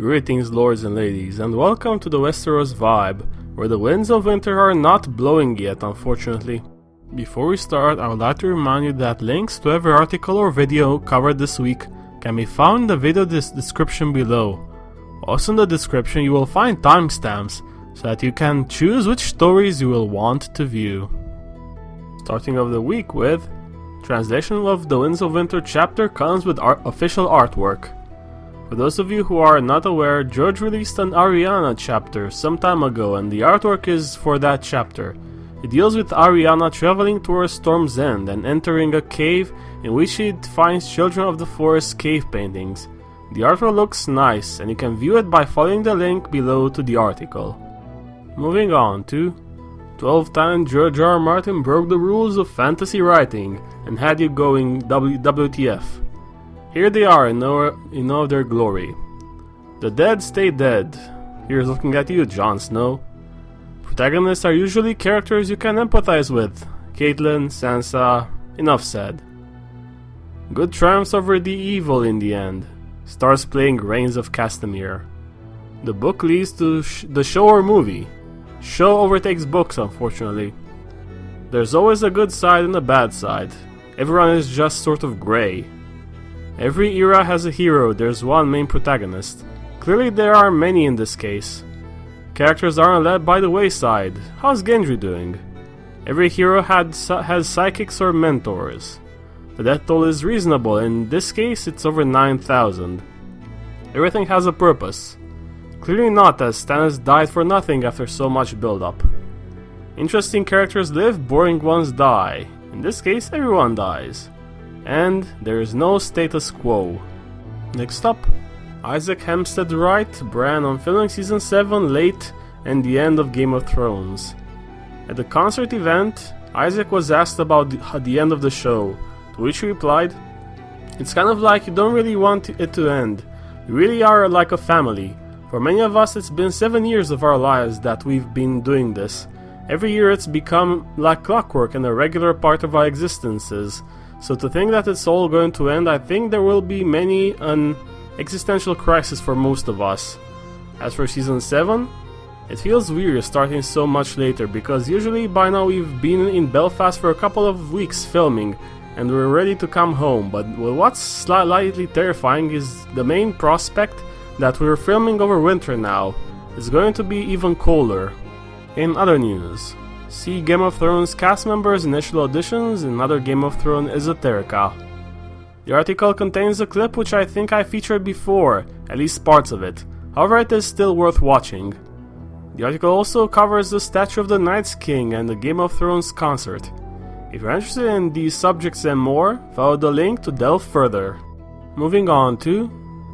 Greetings, lords and ladies, and welcome to the Westeros vibe, where the winds of winter are not blowing yet, unfortunately. Before we start, I would like to remind you that links to every article or video covered this week can be found in the video description below. Also in the description you will find timestamps, so that you can choose which stories you will want to view. Starting off the week with, translation of the Winds of Winter chapter comes with official artwork. For those of you who are not aware, George released an Arianna chapter some time ago, and the artwork is for that chapter. It deals with Arianna traveling towards Storm's End and entering a cave in which she finds Children of the Forest cave paintings. The artwork looks nice, and you can view it by following the link below to the article. Moving on to 12-time George R. R. Martin broke the rules of fantasy writing and had you going WTF. Here they are in all their glory. The dead stay dead. Here's looking at you, Jon Snow. Protagonists are usually characters you can empathize with. Catelyn, Sansa, enough said. Good triumphs over the evil in the end. Stars playing Reigns of Castamere. The book leads to the show or movie. Show overtakes books, unfortunately. There's always a good side and a bad side. Everyone is just sort of grey. Every era has a hero, there's one main protagonist. Clearly there are many in this case. Characters aren't led by the wayside. How's Gendry doing? Every hero has psychics or mentors. The death toll is reasonable, in this case it's over 9,000. Everything has a purpose. Clearly not, as Stannis died for nothing after so much build-up. Interesting characters live, boring ones die. In this case, everyone dies. And there is no status quo. Next up, Isaac Hempstead Wright, Bran on filming Season 7 late and the end of Game of Thrones. At the concert event, Isaac was asked about the end of the show, to which he replied, "It's kind of like you don't really want it to end. You really are like a family. For many of us it's been 7 years of our lives that we've been doing this. Every year it's become like clockwork and a regular part of our existences. So to think that it's all going to end, I think there will be many an existential crisis for most of us. As for Season 7, it feels weird starting so much later, because usually by now we've been in Belfast for a couple of weeks filming and we're ready to come home, but what's slightly terrifying is the main prospect that we're filming over winter now. It's going to be even colder." In other news, see Game of Thrones cast members' initial auditions in other Game of Thrones esoterica. The article contains a clip which I think I featured before, at least parts of it, however it is still worth watching. The article also covers the statue of the Night's King and the Game of Thrones concert. If you're interested in these subjects and more, follow the link to delve further. Moving on to,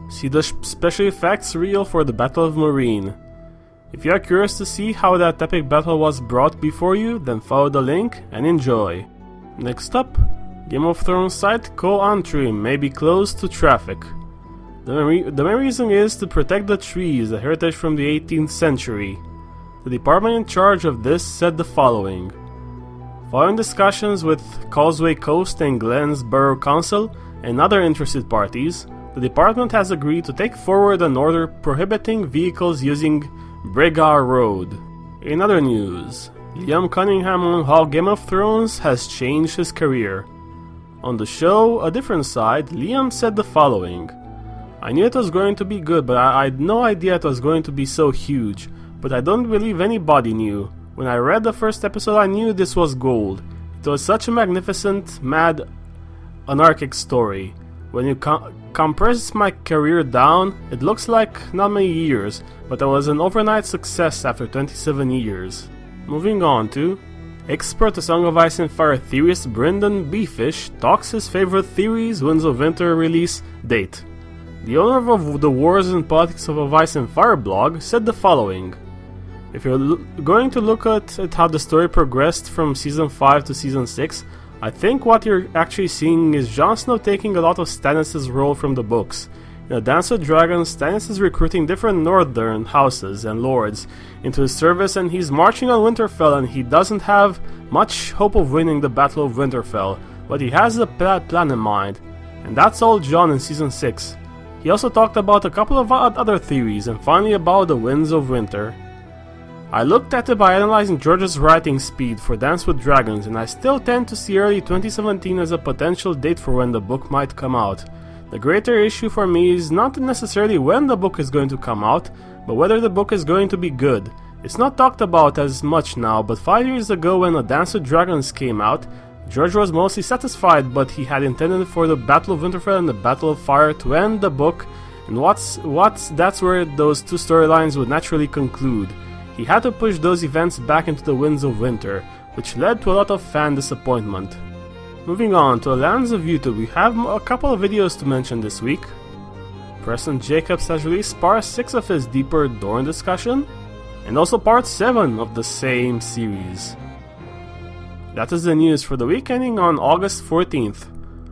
see the special effects reel for the Battle of Meereen. If you are curious to see how that epic battle was brought before you, then follow the link and enjoy. Next up, Game of Thrones site Co Antrim may be closed to traffic. The main reason is to protect the trees, a heritage from the 18th century. The department in charge of this said the following. Following discussions with Causeway Coast and Glens Borough Council and other interested parties, the department has agreed to take forward an order prohibiting vehicles using Bregar Road. In other news, Liam Cunningham on how Game of Thrones has changed his career. On the show, A Different Side, Liam said the following. "I knew it was going to be good, but I had no idea it was going to be so huge. But I don't believe anybody knew. When I read the first episode I knew this was gold. It was such a magnificent, mad, anarchic story. When you compress my career down, it looks like not many years, but it was an overnight success after 27 years. Moving on to, expert A Song of Ice and Fire theorist BryndonBFish talks his favorite theories Winds of Winter release date. The owner of the Wars and Politics of Ice and Fire blog said the following. If you're going to look at how the story progressed from Season 5 to Season 6, I think what you're actually seeing is Jon Snow taking a lot of Stannis' role from the books. In A Dance with Dragons, Stannis is recruiting different northern houses and lords into his service, and he's marching on Winterfell, and he doesn't have much hope of winning the Battle of Winterfell, but he has a plan in mind, and that's all Jon in Season 6. He also talked about a couple of other theories, and finally about the Winds of Winter. I looked at it by analyzing George's writing speed for Dance with Dragons, and I still tend to see early 2017 as a potential date for when the book might come out. The greater issue for me is not necessarily when the book is going to come out, but whether the book is going to be good. It's not talked about as much now, but 5 years ago when A Dance with Dragons came out, George was mostly satisfied, but he had intended for the Battle of Winterfell and the Battle of Fire to end the book, and that's where those two storylines would naturally conclude. He had to push those events back into the Winds of Winter, which led to a lot of fan disappointment. Moving on to the lands of YouTube, we have a couple of videos to mention this week. Preston Jacobs has released part 6 of his deeper Dorne discussion, and also part 7 of the same series. That is the news for the week ending on August 14th.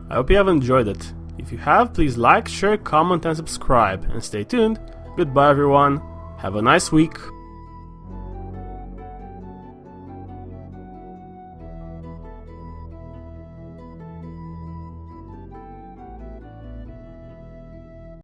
I hope you have enjoyed it. If you have, please like, share, comment and subscribe, and stay tuned. Goodbye everyone, have a nice week.